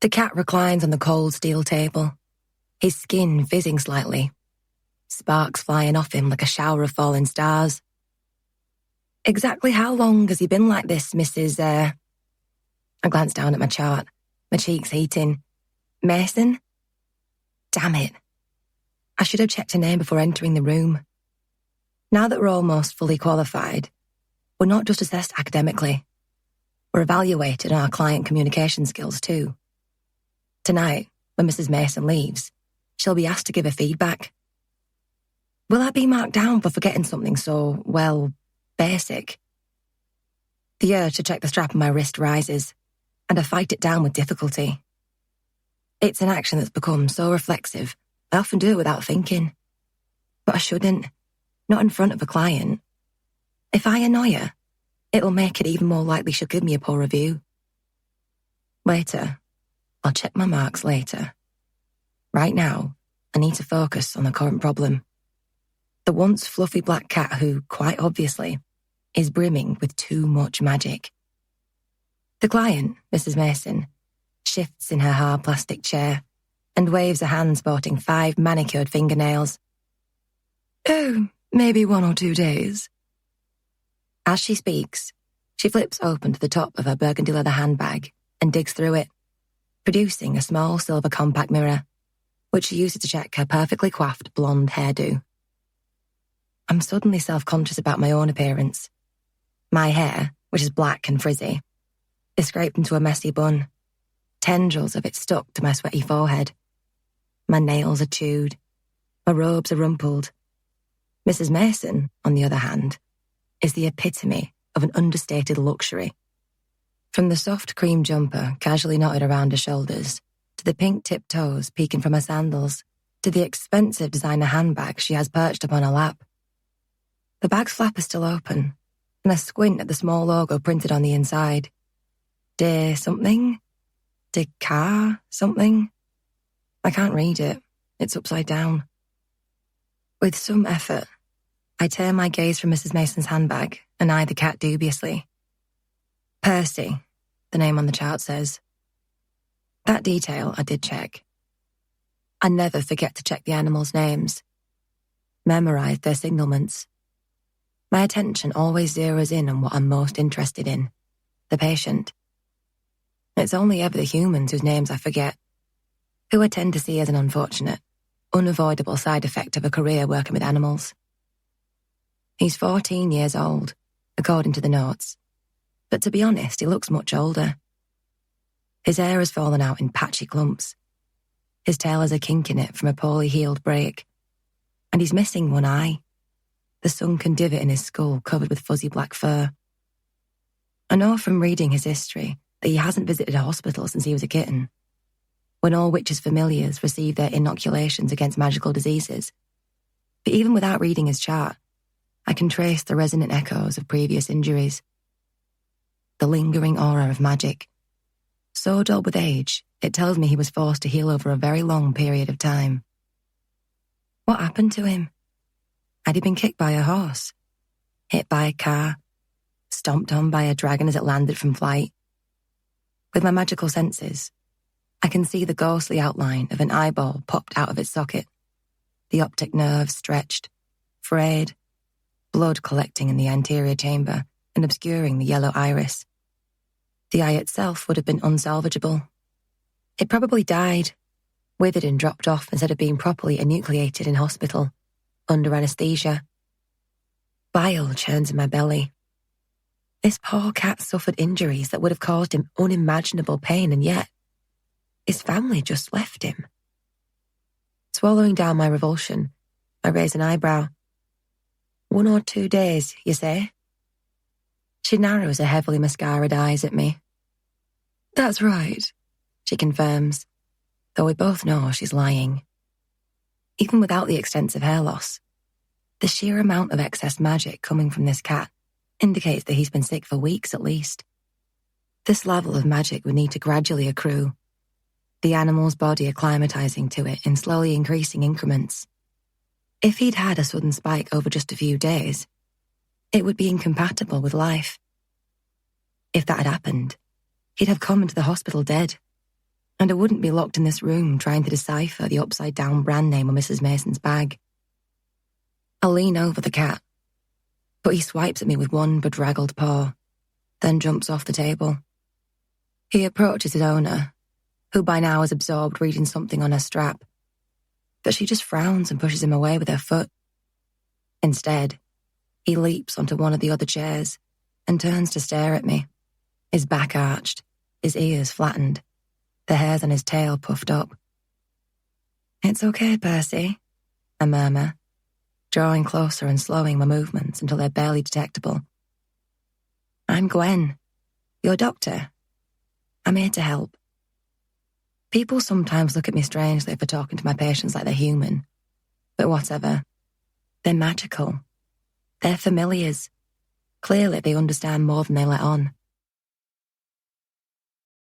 The cat reclines on the cold steel table, his skin fizzing slightly, sparks flying off him like a shower of falling stars. Exactly how long has he been like this, Mrs. I glanced down at my chart, my cheeks heating. Mason? Damn it. I should have checked her name before entering the room. Now that we're almost fully qualified, we're not just assessed academically. We're evaluated on our client communication skills too. Tonight, when Mrs. Mason leaves, she'll be asked to give her feedback. Will I be marked down for forgetting something so, well, basic? The urge to check the strap on my wrist rises, and I fight it down with difficulty. It's an action that's become so reflexive, I often do it without thinking. But I shouldn't, not in front of a client. If I annoy her, it'll make it even more likely she'll give me a poor review. Later, I'll check my marks later. Right now, I need to focus on the current problem. The once fluffy black cat who, quite obviously, is brimming with too much magic. The client, Mrs. Mason, shifts in her hard plastic chair and waves a hand sporting 5 manicured fingernails. Oh, maybe 1 or 2 days. As she speaks, she flips open to the top of her burgundy leather handbag and digs through it, producing a small silver compact mirror, which she uses to check her perfectly coiffed blonde hairdo. I'm suddenly self-conscious about my own appearance. My hair, which is black and frizzy, is scraped into a messy bun. Tendrils of it stuck to my sweaty forehead. My nails are chewed. My robes are rumpled. Mrs. Mason, on the other hand, is the epitome of an understated luxury. From the soft cream jumper casually knotted around her shoulders, to the pink tipped toes peeking from her sandals, to the expensive designer handbag she has perched upon her lap. The bag's flap is still open, and I squint at the small logo printed on the inside. De something? De car something? I can't read it. It's upside down. With some effort, I turn my gaze from Mrs. Mason's handbag and eye the cat dubiously. Percy, the name on the chart says. That detail I did check. I never forget to check the animals' names. Memorize their signalments. My attention always zeroes in on what I'm most interested in, the patient. It's only ever the humans whose names I forget, who I tend to see as an unfortunate, unavoidable side effect of a career working with animals. He's 14 years old, according to the notes, but to be honest, he looks much older. His hair has fallen out in patchy clumps. His tail has a kink in it from a poorly healed break, and he's missing one eye. The sunken divot in his skull covered with fuzzy black fur. I know from reading his history that he hasn't visited a hospital since he was a kitten, when all witches' familiars receive their inoculations against magical diseases. But even without reading his chart, I can trace the resonant echoes of previous injuries. The lingering aura of magic. So dull with age, it tells me he was forced to heal over a very long period of time. What happened to him? Had he been kicked by a horse? Hit by a car? Stomped on by a dragon as it landed from flight? With my magical senses, I can see the ghostly outline of an eyeball popped out of its socket, the optic nerve stretched, frayed, blood collecting in the anterior chamber and obscuring the yellow iris. The eye itself would have been unsalvageable. It probably died, withered and dropped off instead of being properly enucleated in hospital, under anesthesia. Bile churns in my belly. This poor cat suffered injuries that would have caused him unimaginable pain, and yet his family just left him. Swallowing down my revulsion, I raise an eyebrow. 1 or 2 days, you say? She narrows her heavily mascaraed eyes at me. That's right, she confirms, though we both know she's lying. Even without the extensive hair loss, the sheer amount of excess magic coming from this cat indicates that he's been sick for weeks at least. This level of magic would need to gradually accrue, the animal's body acclimatizing to it in slowly increasing increments. If he'd had a sudden spike over just a few days, it would be incompatible with life. If that had happened, he'd have come into the hospital dead, And I wouldn't be locked in this room trying to decipher the upside-down brand name on Mrs. Mason's bag. I lean over the cat, but he swipes at me with one bedraggled paw, then jumps off the table. He approaches his owner, who by now is absorbed reading something on her strap, but she just frowns and pushes him away with her foot. Instead, he leaps onto one of the other chairs and turns to stare at me, his back arched, his ears flattened, the hairs on his tail puffed up. "It's okay, Percy," I murmur, drawing closer and slowing my movements until they're barely detectable. "I'm Gwen, your doctor. I'm here to help." People sometimes look at me strangely for talking to my patients like they're human, but whatever. They're magical. They're familiars. Clearly they understand more than they let on.